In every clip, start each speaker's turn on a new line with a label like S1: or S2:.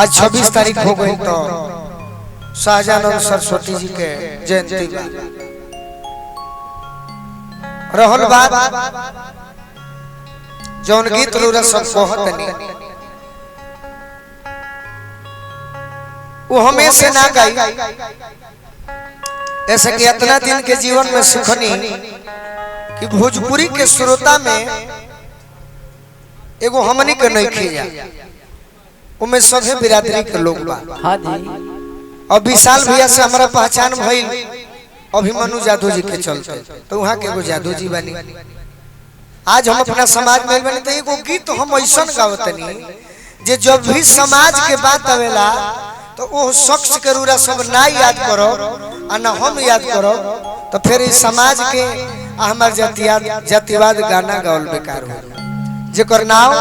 S1: आज 26 तारीख हो गई तो शाहजहान सरस्वती जी के जयंती रहल बात जौन गीत रूरा सब कहत नहीं वो हमें से ना गाई ऐसे कि इतना दिन के जीवन में सुखनी कि भोजपुरी के श्रोता में एगो हमनी के नहीं खिया उमें सभी बिरादरी के लोग बा।
S2: हाँ जी।
S1: और विशाल भैया से हमारा पहचान भइल अभिमन्यु जादू जी के चलते तो वहाँ के एगो जादू जी बनी। आज हम अपना समाज में बनी तो एगो गीत हम ऐसा गावतनी जे जब भी समाज के बात आवेला तो वो शख्स के रूरा सब ना याद करो और ना हम याद करो तो फिर इस समाज के हमार जातिवाद गाना गावल बेकार हो जेकर नाम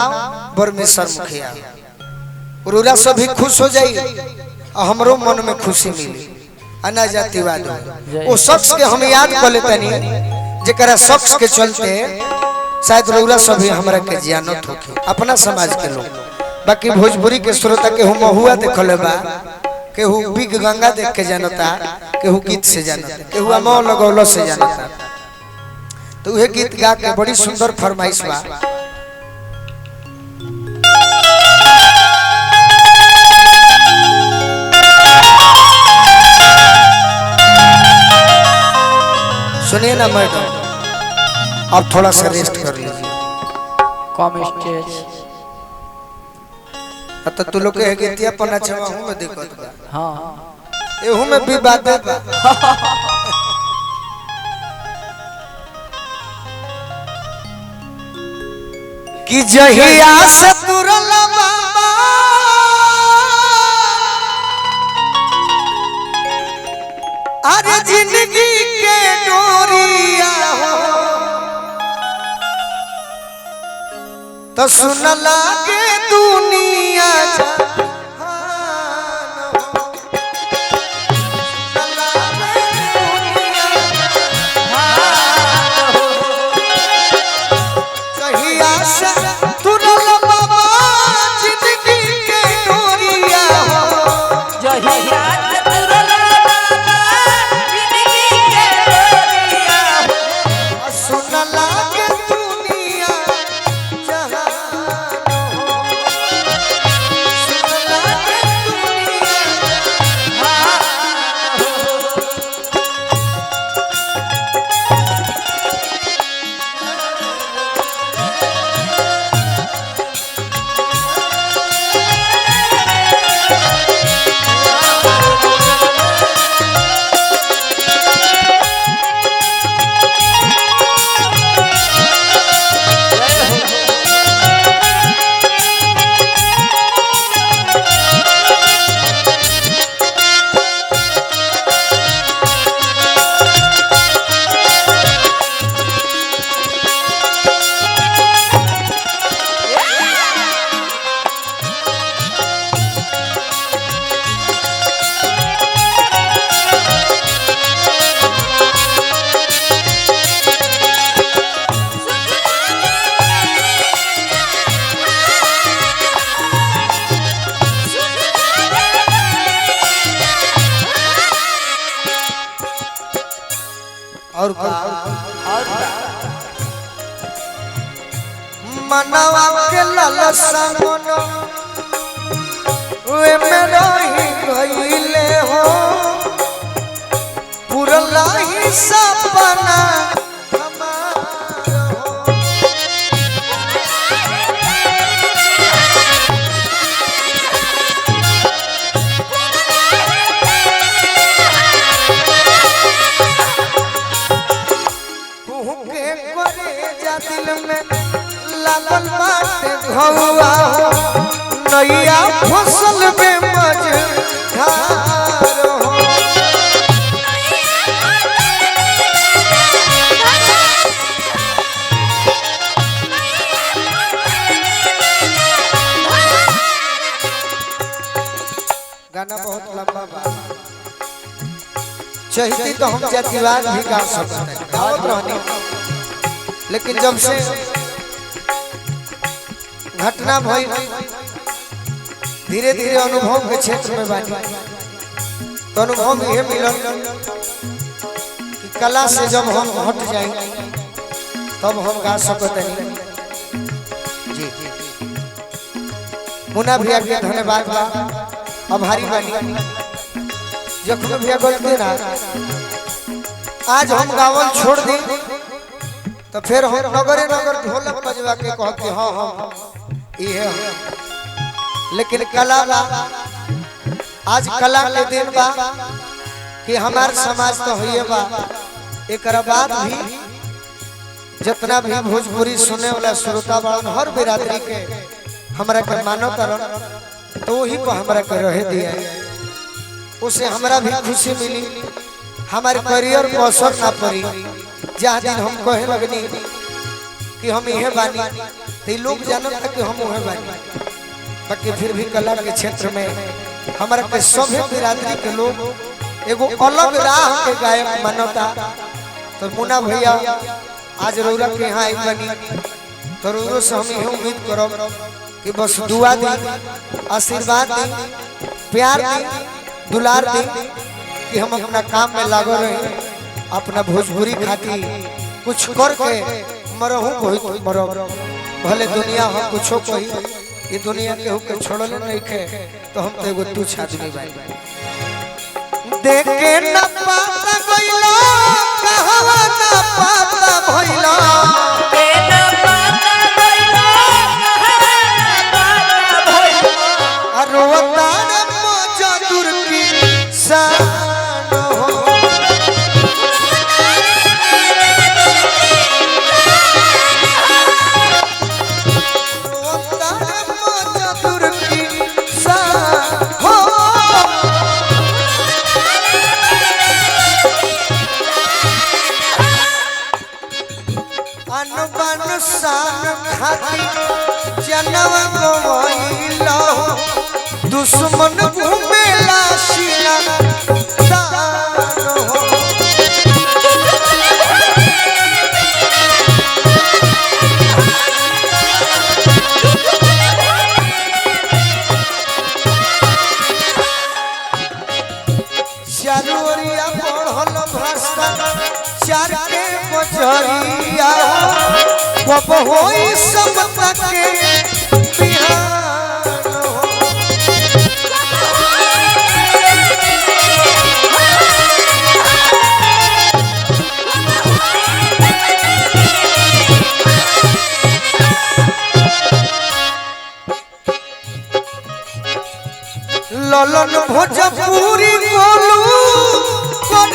S1: बरमेश्वर मुखिया रूरा सब भी खुश हो जाई और हमरो मन में खुशी मिली अना जातिवाद वो शख्स के हम याद कर लेतनी जेकरा शख्स के चलते शायद रूरा सब भी हमरा के जानत होखे अपना समाज के लोग। बाकी भोजपुरी के श्रोता के हम महुआ देखले बा केहू बिग गंगा देख के जानता केहू गीत से जानता केहू अमौ लगौलो से जानता तो वह गीत गा के बड़ी सुंदर फरमाइश बा। सुनिए ना मैडम अब थोड़ा सा रेस्ट कर लीजिए
S2: कम स्टेज
S1: तो तू लोग के गीतिया पना छवा हूं में दिक्कत बा।
S2: हाँ
S1: एहू में भी बात बा। कि जहिया से तुरल बाबा अरे जिंदगी के डोरिया हो तो सुन लागे दुनिया और मनवा के ललसा मनो वे में रही गईले हो पुरला ही सपना लागल बाटे घौआ नैया फसल में मझधार हो गाना बहुत लंबा बा चाहिए तो हम जातिवाद भी गा सकते हैं लेकिन जब से घटना भई धीरे धीरे अनुभव के क्षेत्र में बानी तो अनुभव यह मिलल कि कला से जब हम हट जाए तब हम गा सकते नहीं। जी मुन्ना भैया के धन्यवाद बा आभारी बानी जखन भैया गलती ना आज हम गावल छोड़ दी तो फिर हम नगरे नगर ढोलक बजवा के कह के हाँ हाँ ये लेकिन कला बा आज कला के दिन बा कि हमार समाज तो होइए बा एक बाद भी जितना भी भोजपुरी सुने वाला श्रोता बड़न हर बिरादरी के हमरा के मानो तरन तो वही को हमरा के रहे दिया उसे हमरा भी खुशी मिली हमारे करियर पर असर ना पड़ी। जहाँ दिन हम कहे लगनी कि हम यह बानी तो लोग जानता कि हम वह बानी बाकी फिर भी कला के क्षेत्र में हमारे के सभी बिरादरी के लोग एगो अलग राह के गायक मानता। तो मुन्ना भैया आज रौरा के यहाँ आई बनी तो रौरो से हम यह उम्मीद करब कि बस दुआ दी आशीर्वाद दी प्यार दी दुलार दी कि हम अपना काम में लागो रहे अपना भोजपुरी खाती कुछ करके मरहू कोई मरो भले दुनिया हम कुछो कोई ये दुनिया के होके छोड़ले नहीं के तो हम तो एगो तुच्छ आदमी भाई देख के न पाता गइला कहवा न पाता भइला के न पाता गइला कहवा न पाता भइला रोता न मोजा दूर की सान हो जनम गवाइला दुश्मन घूमेला सीना तान हो चारोरिया बढ़ल भ्रष्टाचार के बजरिया कब होई समता के बिहान हो ललन भोजपुरी बोलू कोन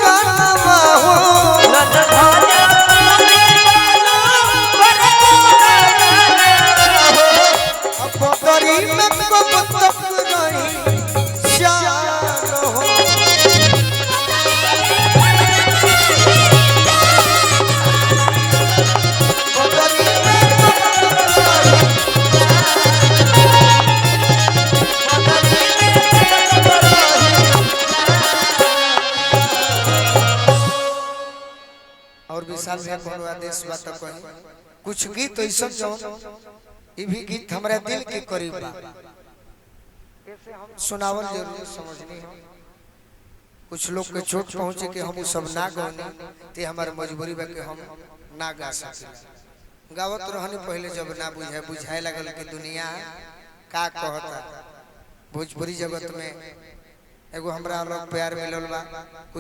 S1: गाना हो में कब तक रही जान हो और विशाल भैया कोनो आदेश बात कही कुछ गीत ऐसा जो ये भी गीत हमारे दिल के करीब बा सुनावल जरूर समझनी है। कुछ लोग के चोट पहुंचे कि हम सब ना गाने ते हमारे मजबूरी बा कि हम ना गा सके गावत रहनी पहले जब ना बुझाए लगल कि दुनिया का कहता भोजपुरी जगत में एगो हमरा लोग प्यार मिलल बा कुछ